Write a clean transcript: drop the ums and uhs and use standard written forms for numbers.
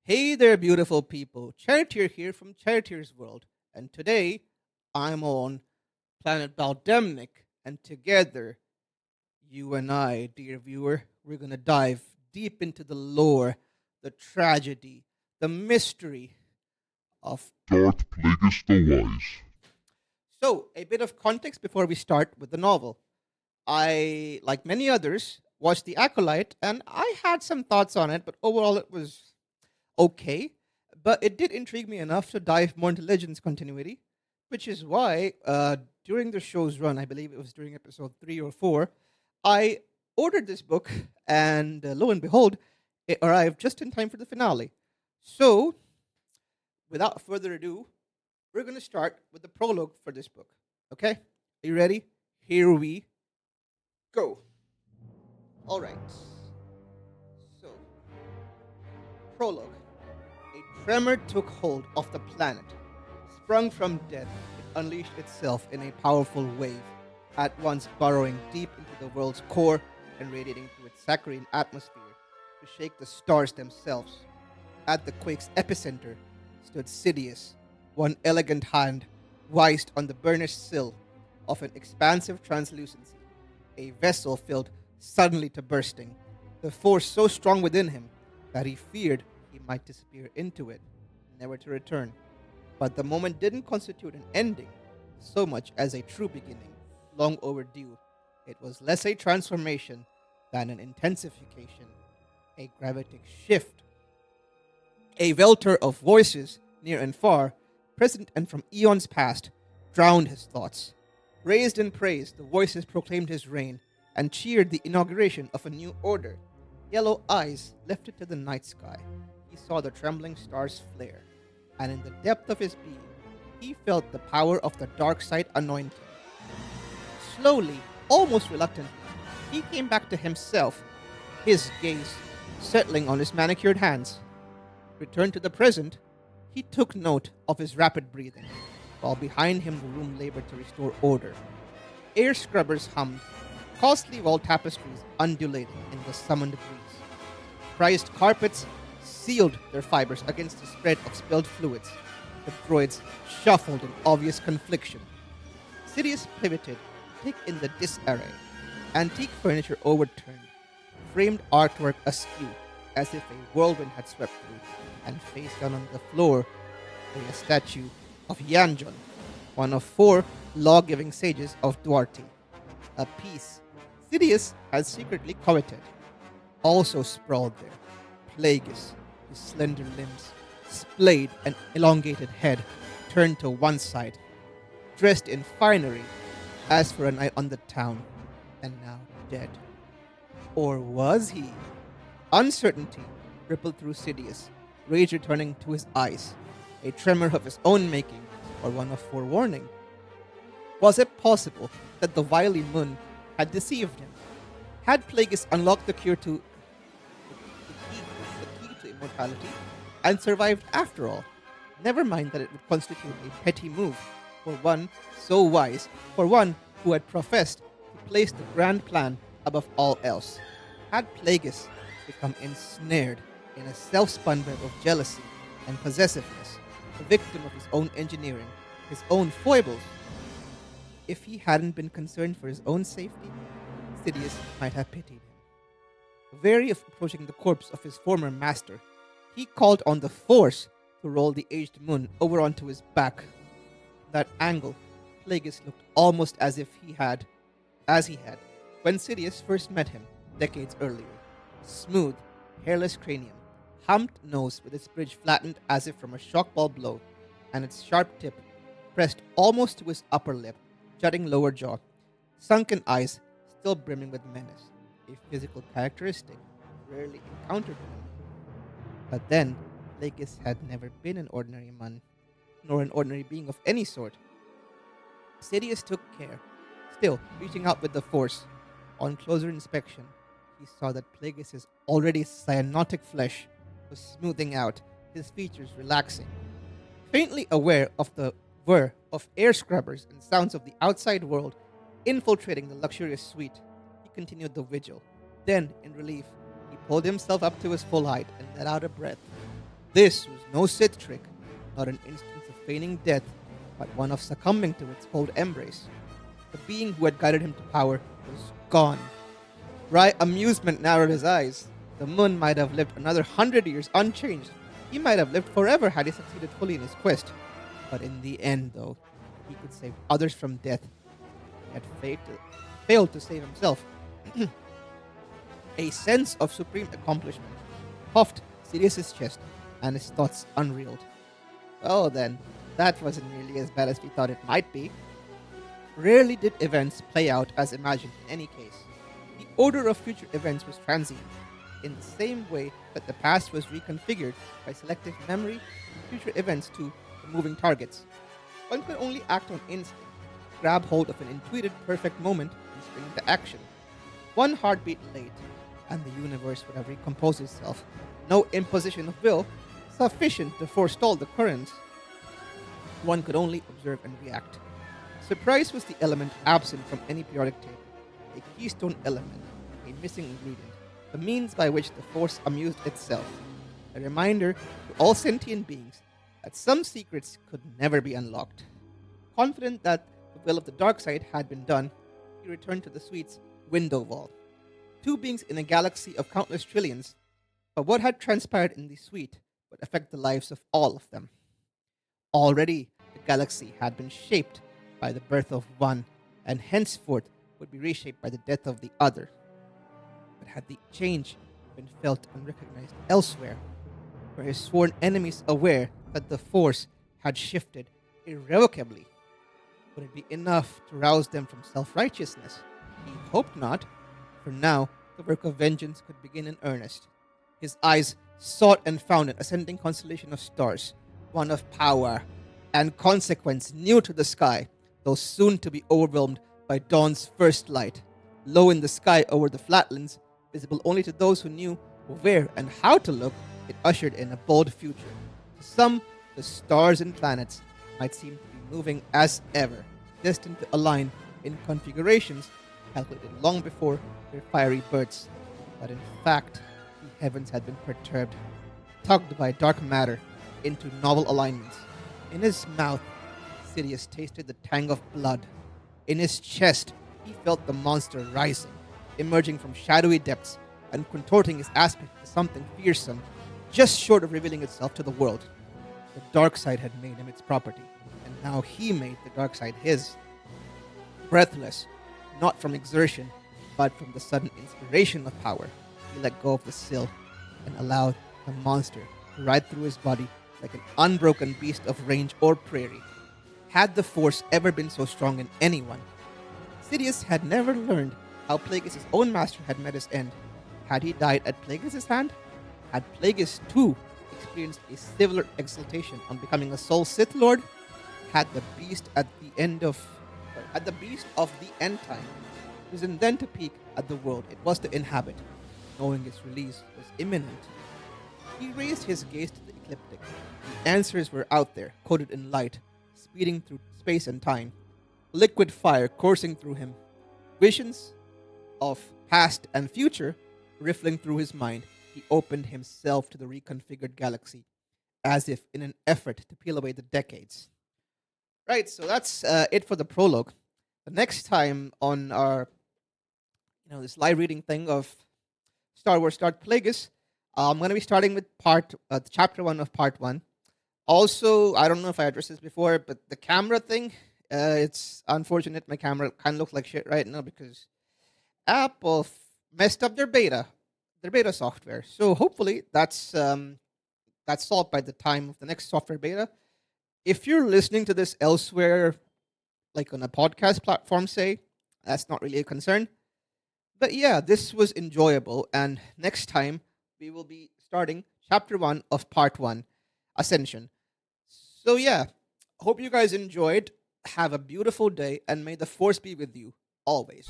Hey there, beautiful people. Charitier here from Charitier's World, and today I'm on planet Baldemnik, and together, you and I, dear viewer, we're gonna dive deep into the lore, the tragedy, the mystery of. Darth Plagueis the Wise. So, a bit of context before we start with the novel. I, like many others, watched The Acolyte, and I had some thoughts on it, but overall it was okay, but it did intrigue me enough to dive more into Legends continuity, which is why during the show's run, I believe it was during episode 3 or 4, I ordered this book, and lo and behold, it arrived just in time for the finale. So, without further ado, we're going to start with the prologue for this book. Okay? Are you ready? Here we go. All right. So, prologue. A tremor took hold of the planet. Sprung from death, it unleashed itself in a powerful wave, at once burrowing deep into the world's core and radiating through its saccharine atmosphere to shake the stars themselves. At the quake's epicenter stood Sidious, one elegant hand poised on the burnished sill of an expansive translucency, a vessel filled suddenly to bursting, the force so strong within him that he feared he might disappear into it, never to return. But the moment didn't constitute an ending so much as a true beginning, long overdue. It was less a transformation than an intensification, a gravitic shift, a welter of voices, near and far, present and from eons past, drowned his thoughts. Raised in praise, the voices proclaimed his reign and cheered the inauguration of a new order. Yellow eyes lifted to the night sky. He saw the trembling stars flare, and in the depth of his being, he felt the power of the dark side anoint him. Slowly, almost reluctantly, he came back to himself, his gaze settling on his manicured hands. Returned to the present, he took note of his rapid breathing, while behind him the room labored to restore order. Air scrubbers hummed, costly wall tapestries undulating in the summoned breeze. Prized carpets sealed their fibers against the spread of spilled fluids. The droids shuffled in obvious confliction. Sidious pivoted to take in the disarray. Antique furniture overturned, framed artwork askew, as if a whirlwind had swept through, and face down on the floor lay a statue of Yanjon, one of 4 law-giving sages of Duarte, a piece Sidious had secretly coveted. Also sprawled there, Plagueis, his slender limbs, splayed and elongated head turned to one side, dressed in finery, as for a night on the town, and now dead. Or was he? Uncertainty rippled through Sidious, rage returning to his eyes, a tremor of his own making, or one of forewarning. Was it possible that the wily moon had deceived him? Had Plagueis unlocked the cure to the key to immortality and survived after all? Never mind that it would constitute a petty move for one so wise, for one who had professed to place the grand plan above all else. Had Plagueis become ensnared in a self-spun web of jealousy and possessiveness, the victim of his own engineering, his own foibles? If he hadn't been concerned for his own safety, Sidious might have pitied him. Wary of approaching the corpse of his former master, he called on the Force to roll the aged moon over onto his back. That angle, Plagueis looked almost as he had, when Sidious first met him decades earlier. Smooth, hairless cranium, humped nose with its bridge flattened as if from a shock ball blow, and its sharp tip pressed almost to his upper lip, jutting lower jaw, sunken eyes still brimming with menace, a physical characteristic rarely encountered in him. But then, Plagueis had never been an ordinary man, nor an ordinary being of any sort. Sidious took care, still reaching out with the Force. On closer inspection, he saw that Plagueis' already cyanotic flesh was smoothing out, his features relaxing. Faintly aware of the whir of air scrubbers and sounds of the outside world infiltrating the luxurious suite, he continued the vigil. Then, in relief, he pulled himself up to his full height and let out a breath. This was no Sith trick, not an instance of feigning death, but one of succumbing to its cold embrace. The being who had guided him to power was gone. Wry amusement narrowed his eyes. The moon might have lived another 100 years unchanged. He might have lived forever had he succeeded fully in his quest. But in the end, though, he could save others from death. He had failed to save himself. A sense of supreme accomplishment puffed Sidious's chest, and his thoughts unreeled. Well then, that wasn't nearly as bad as we thought it might be. Rarely did events play out as imagined in any case. The order of future events was transient, in the same way that the past was reconfigured by selective memory, future events to moving targets. One could only act on instinct, grab hold of an intuited perfect moment and spring into action. One heartbeat late, and the universe would have recomposed itself. No imposition of will, sufficient to forestall the currents. One could only observe and react. Surprise was the element absent from any periodic table, a keystone element, a missing ingredient, the means by which the Force amused itself. A reminder to all sentient beings that some secrets could never be unlocked. Confident that the will of the dark side had been done, he returned to the suite's window wall. Two beings in a galaxy of countless trillions, but what had transpired in the suite would affect the lives of all of them. Already, the galaxy had been shaped by the birth of one, and henceforth would be reshaped by the death of the other. But had the change been felt and recognized elsewhere, were his sworn enemies aware that the Force had shifted irrevocably? Would it be enough to rouse them from self-righteousness? He hoped not. For now, the work of vengeance could begin in earnest. His eyes sought and found an ascending constellation of stars, one of power and consequence new to the sky, though soon to be overwhelmed by dawn's first light. Low in the sky over the flatlands, visible only to those who knew where and how to look, it ushered in a bold future. To some, the stars and planets might seem to be moving as ever, destined to align in configurations calculated long before their fiery births. But in fact, the heavens had been perturbed, tugged by dark matter into novel alignments. In his mouth, Sidious tasted the tang of blood. In his chest, he felt the monster rising, emerging from shadowy depths and contorting his aspect to something fearsome, just short of revealing itself to the world. The dark side had made him its property, and now he made the dark side his. Breathless, not from exertion, but from the sudden inspiration of power, he let go of the sill and allowed the monster to ride through his body like an unbroken beast of range or prairie. Had the Force ever been so strong in anyone? Sidious had never learned how Plagueis' own master had met his end. Had he died at Plagueis' hand? Had Plagueis too experienced a similar exultation on becoming a sole Sith Lord? Had the beast of the end time risen then to peak at the world it was to inhabit, knowing its release was imminent? He raised his gaze to the ecliptic. The answers were out there, coated in light, speeding through space and time. Liquid fire coursing through him. Visions of past and future riffling through his mind. He opened himself to the reconfigured galaxy, as if in an effort to peel away the decades. Right, so that's it for the prologue. The next time on our, this live reading thing of Star Wars Darth Plagueis, I'm going to be starting with chapter 1 of part 1. Also, I don't know if I addressed this before, but the camera thing, it's unfortunate my camera kind of looks like shit right now because Apple messed up their beta software. So hopefully that's solved by the time of the next software beta. If you're listening to this elsewhere, like on a podcast platform, say, that's not really a concern. But yeah, this was enjoyable, and next time we will be starting chapter 1 of part 1, Ascension. So yeah, hope you guys enjoyed. Have a beautiful day, and may the Force be with you always.